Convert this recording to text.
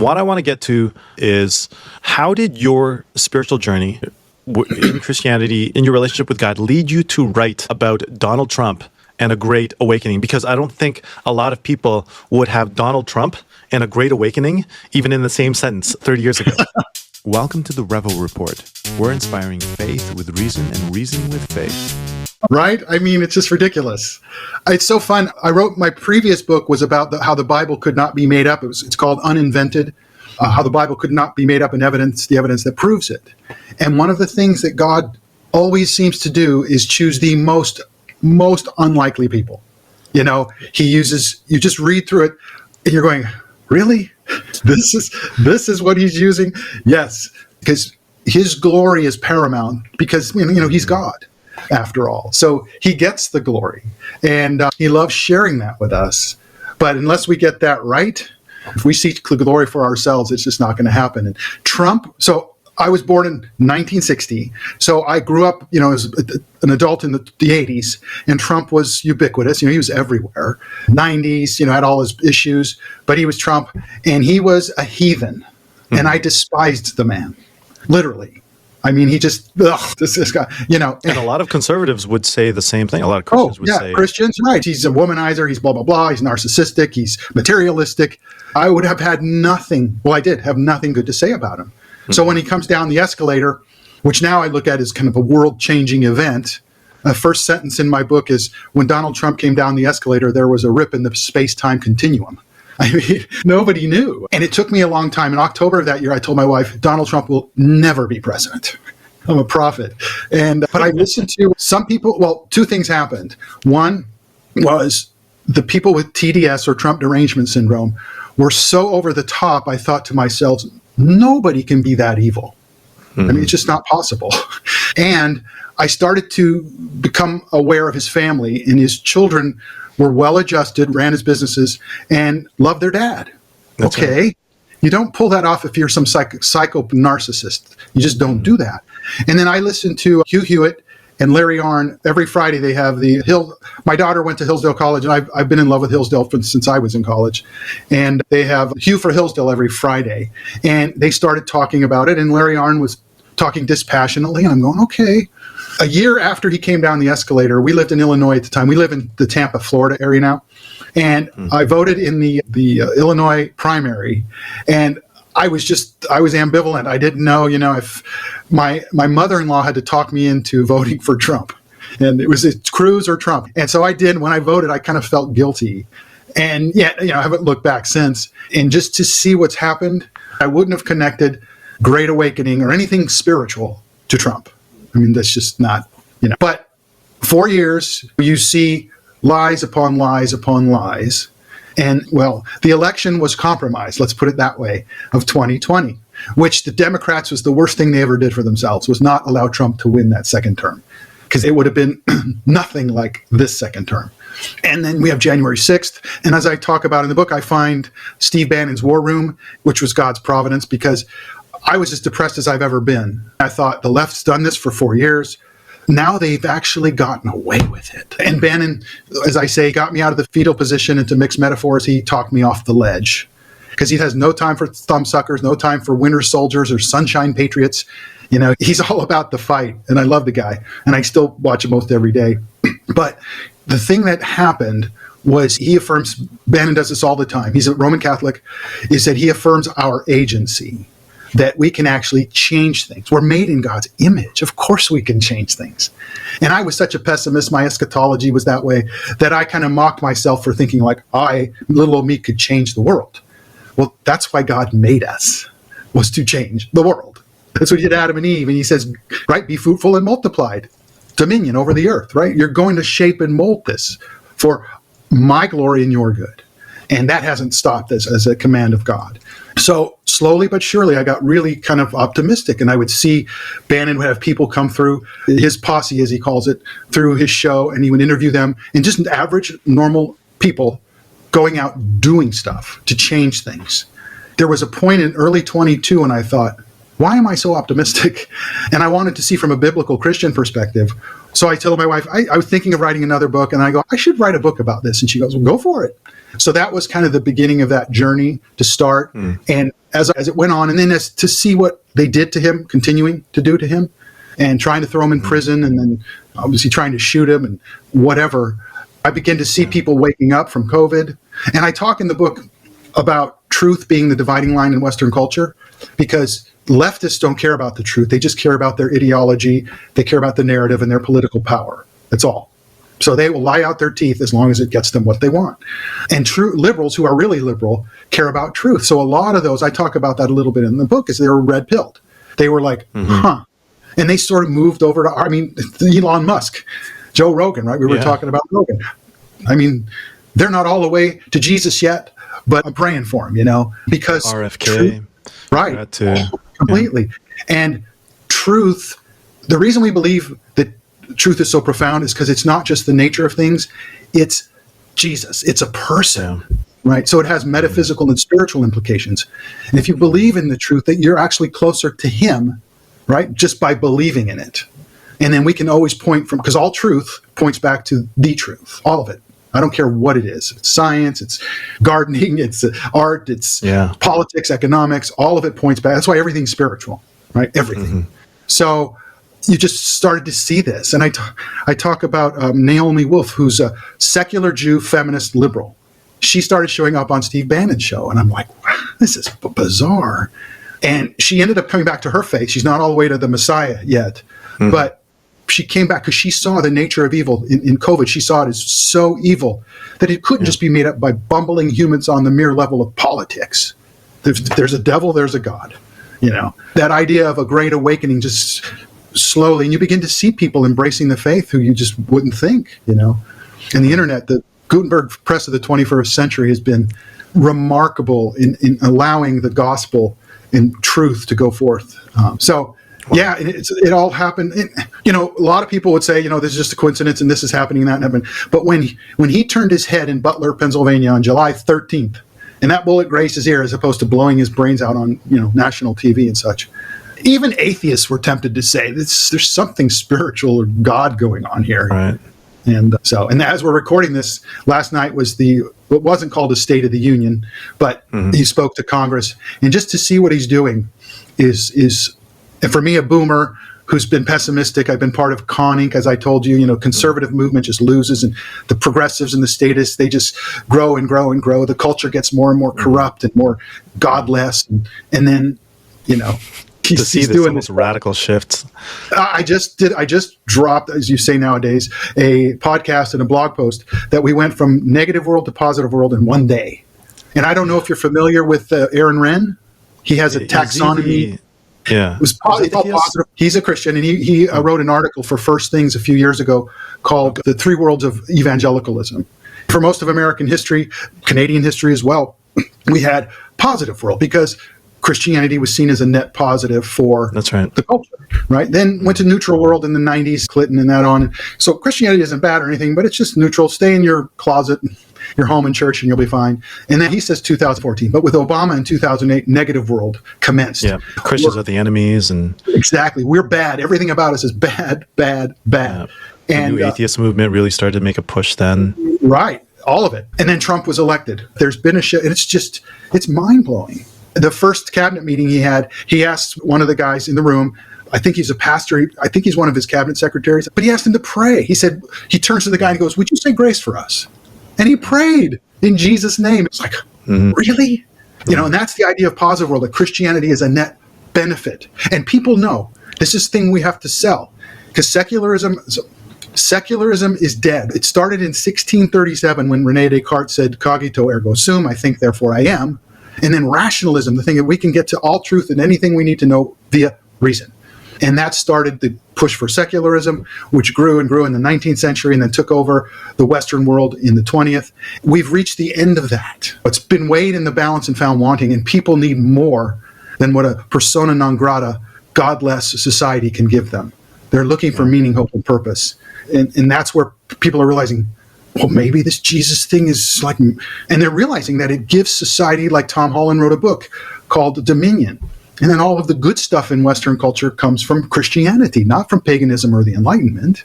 what I want to get to is, how did your spiritual journey in Christianity, in your relationship with God, lead you to write about Donald Trump and a great awakening? Because I don't think a lot of people would have Donald Trump and a great awakening even in the same sentence 30 years ago. Welcome to the Revo Report. We're inspiring faith with reason and reason with faith. Right? I mean, it's just ridiculous. It's so fun. I wrote, my previous book was about how the Bible could not be made up. It's called Uninvented, how the Bible could not be made up, and the evidence that proves it. And one of the things that God always seems to do is choose the most unlikely people. You know, he uses, you just read through it and you're going, really? This is what he's using? Yes, because his glory is paramount, because, you know, he's God after all. So he gets the glory, and he loves sharing that with us. But unless we get that right, if we seek glory for ourselves, it's just not going to happen. And Trump, so I was born in 1960. So I grew up, you know, as an adult in the 80s, and Trump was ubiquitous. You know, he was everywhere. 90s, you know, had all his issues, but he was Trump, and he was a heathen. And I despised the man, literally. I mean, he just, this guy, you know. And a lot of conservatives would say the same thing. A lot of Christians would say. Christians, right. He's a womanizer. He's blah, blah, blah. He's narcissistic. He's materialistic. I would have had nothing. Well, I did have nothing good to say about him. So when he comes down the escalator, which now I look at as kind of a world-changing event, the first sentence in my book is, when Donald Trump came down the escalator, there was a rip in the space-time continuum. I mean, nobody knew. And it took me a long time. In October of that year, I told my wife, Donald Trump will never be president. I'm a prophet. But I listened to some people. Well, two things happened. One was the people with TDS, or Trump derangement syndrome, were so over the top, I thought to myself, nobody can be that evil. I mean, it's just not possible. And I started to become aware of his family, and his children were well-adjusted, ran his businesses, and loved their dad. That's okay. Right. You don't pull that off if you're some psycho narcissist. You just don't do that. And then I listened to Hugh Hewitt and Larry Arnn. Every Friday they have my daughter went to Hillsdale College, and I've been in love with Hillsdale since I was in college. And they have Hugh for Hillsdale every Friday. And they started talking about it, and Larry Arnn was talking dispassionately, and I'm going, okay. A year after he came down the escalator, we lived in Illinois at the time. We live in the Tampa, Florida area now. And I voted in the Illinois primary. And I was ambivalent. I didn't know, you know, if my mother-in-law had to talk me into voting for Trump. And it was Cruz or Trump. And so I did. When I voted, I kind of felt guilty. And yet, you know, I haven't looked back since. And just to see what's happened, I wouldn't have connected Great Awakening or anything spiritual to Trump. I mean, that's just not, you know. But 4 years, you see lies upon lies upon lies. And, well, the election was compromised, let's put it that way, of 2020, which the Democrats was the worst thing they ever did for themselves, was not allow Trump to win that second term, because it would have been nothing like this second term. And then we have January 6th. And as I talk about in the book, I find Steve Bannon's War Room, which was God's providence, because I was as depressed as I've ever been. I thought, the left's done this for 4 years. Now they've actually gotten away with it. And Bannon, as I say, got me out of the fetal position. And to mix metaphors, he talked me off the ledge, because he has no time for thumbsuckers, no time for winter soldiers or sunshine patriots. You know, he's all about the fight. And I love the guy. And I still watch him most every day. But the thing that happened was, he affirms, Bannon does this all the time. He's a Roman Catholic. He said he affirms our agency, that we can actually change things. We're made in God's image. Of course we can change things. And I was such a pessimist, my eschatology was that way, that I kind of mocked myself for thinking like little old me, could change the world. Well, that's why God made us, was to change the world. That's what he did Adam and Eve. And he says, right, be fruitful and multiplied, dominion over the earth, right? You're going to shape and mold this for my glory and your good. And that hasn't stopped as a command of God. So slowly but surely, I got really kind of optimistic, and I would see Bannon would have people come through his posse, as he calls it, through his show, and he would interview them, and just average, normal people going out doing stuff to change things. There was a point in early 22 when I thought, why am I so optimistic? And I wanted to see from a biblical Christian perspective. So I told my wife, I was thinking of writing another book, and I go, I should write a book about this. And she goes, well, go for it. So that was kind of the beginning of that journey to start. And as it went on, and then as to see what they did to him, continuing to do to him, and trying to throw him in prison, and then obviously trying to shoot him and whatever, I began to see people waking up from COVID. And I talk in the book about truth being the dividing line in Western culture, because leftists don't care about the truth. They just care about their ideology. They care about the narrative and their political power. That's all. So they will lie out their teeth as long as it gets them what they want. And true liberals, who are really liberal, care about truth. So a lot of those, I talk about that a little bit in the book, is they were red-pilled. They were like, huh. And they sort of moved over to, Elon Musk, Joe Rogan, right? We were talking about Rogan. I mean, they're not all the way to Jesus yet, but I'm praying for him, because RFK. Right. That too. Completely. And truth, the reason we believe that truth is so profound is because it's not just the nature of things, it's Jesus. It's a person, right? So it has metaphysical and spiritual implications. And if you believe in the truth, that you're actually closer to him, right? Just by believing in it. And then we can always point because all truth points back to the truth, all of it. I don't care what it is. It's science, it's gardening, it's art, it's politics, economics, all of it points back. That's why everything's spiritual, right? Everything. So you just started to see this. And I talk about Naomi Wolf, who's a secular Jew, feminist, liberal. She started showing up on Steve Bannon's show. And I'm like, wow, this is bizarre. And she ended up coming back to her faith. She's not all the way to the Messiah yet, but she came back because she saw the nature of evil in COVID. She saw it as so evil that it couldn't just be made up by bumbling humans on the mere level of politics. There's a devil, there's a God. That idea of a great awakening just slowly, and you begin to see people embracing the faith who you just wouldn't think, And the internet, the Gutenberg press of the 21st century has been remarkable in allowing the gospel and truth to go forth. Yeah, it all happened. A lot of people would say, this is just a coincidence and this is happening and that happened. But when he turned his head in Butler, Pennsylvania on July 13th, and that bullet grazed his ear as opposed to blowing his brains out on, national TV and such, even atheists were tempted to say, there's something spiritual or God going on here. Right. And and as we're recording this, last night was what wasn't called a State of the Union, but he spoke to Congress. And just to see what he's doing is and for me, a boomer who's been pessimistic, I've been part of Con Inc., as I told you, conservative movement just loses, and the progressives and the statists, they just grow and grow and grow. The culture gets more and more corrupt and more godless. And then, he's doing this radical shift. I just dropped, as you say nowadays, a podcast and a blog post that we went from negative world to positive world in one day. And I don't know if you're familiar with Arnn. He has a taxonomy. Yeah, it's all positive. He's a Christian, and he wrote an article for First Things a few years ago called "The Three Worlds of Evangelicalism." For most of American history, Canadian history as well, we had positive world because Christianity was seen as a net positive for the culture, right? Then went to neutral world in the 90s, Clinton and that on. So Christianity isn't bad or anything, but it's just neutral. Stay in your closet, your home and church, and you'll be fine. And then he says 2014. But with Obama in 2008, negative world commenced. Yeah, Christians are the enemies. Exactly. We're bad. Everything about us is bad, bad, bad. Yeah. And the new atheist movement really started to make a push then. Right. All of it. And then Trump was elected. There's been a shift. And it's mind-blowing. The first cabinet meeting he had, he asked one of the guys in the room, I think he's a pastor, I think he's one of his cabinet secretaries, but he asked him to pray. He said, he turns to the guy and goes, would you say grace for us? And he prayed in Jesus' name. It's like, really? And that's the idea of positive world, that Christianity is a net benefit. And people know this is the thing we have to sell, because secularism is dead. It started in 1637 when René Descartes said, cogito ergo sum, I think, therefore I am. And then rationalism, the thing that we can get to all truth and anything we need to know via reason. And that started the push for secularism, which grew and grew in the 19th century and then took over the Western world in the 20th. We've reached the end of that. It's been weighed in the balance and found wanting, and people need more than what a persona non grata, godless society can give them. They're looking for meaning, hope, and purpose. And that's where people are realizing, well, maybe this Jesus thing is like, and they're realizing that it gives society, like Tom Holland wrote a book called Dominion. And then all of the good stuff in Western culture comes from Christianity, not from paganism or the Enlightenment.